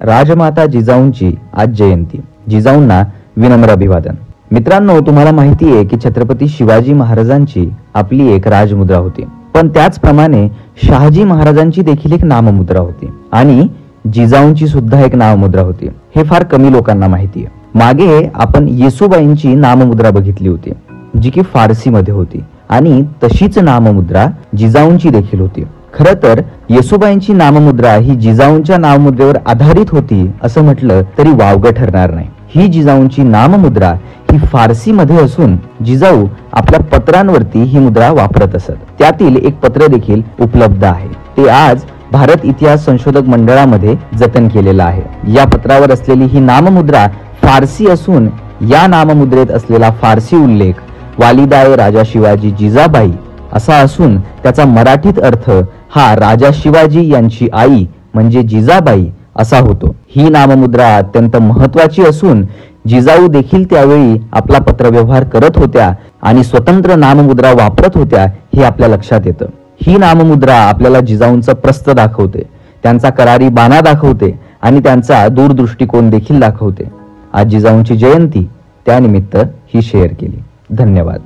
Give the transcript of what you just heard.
राजमाता जिजाऊंची आज जयंती. जिजाऊंना विनम्र अभिवादन. मित्रांनो, तुम्हाला माहिती आहे की छत्रपती शिवाजी महाराजांची आपली एक राजमुद्रा होती, पण त्याचप्रमाणे शहाजी महाराजांची देखील एक नाममुद्रा होती आणि जिजाऊंची सुद्धा एक नाममुद्रा होती. हे फार कमी लोकांना माहिती आहे. मागे आपण येसूबाईंची नाममुद्रा बघितली होती, जी की फारसी मध्ये होती, आणि तशीच नाममुद्रा जिजाऊंची देखील होती. खरं तर येसूबाईंची नाममुद्रा ही जिजाऊंच्या नाममुद्रेवर आधारित होती असं म्हटलं तरी वावगं ठरणार नाही. ही जिजाऊंची नाममुद्रा ही फारसी मध्ये असून जिजाऊ आपल्या पत्रांवरती ही मुद्रा वापरत असत. त्यातील एक पत्र देखील उपलब्ध आहे. ते आज भारत इतिहास संशोधक मंडळामध्ये जतन केलेलं आहे. या पत्रावर असलेली ही नाममुद्रा फारसी असून या नाममुद्रेत असलेला फारसी उल्लेख वालिदाए राजा शिवाजी जिजाबाई असा असून त्याचा मराठीत अर्थ हा राजा शिवाजी यांची आई म्हणजे जिजाबाई असा होतो. ही नाममुद्रा अत्यंत महत्वाची असून जिजाऊ देखील त्यावेळी आपला पत्रव्यवहार करत होत्या आणि स्वतंत्र नाममुद्रा वापरत होत्या हे आपल्या लक्षात येतं. ही नाममुद्रा आपल्याला जिजाऊंचं प्रस्थ दाखवते, त्यांचा करारी बाणा दाखवते आणि त्यांचा दूरदृष्टिकोन देखील दाखवते. आज जिजाऊंची जयंती, त्यानिमित्त ही शेअर केली. धन्यवाद.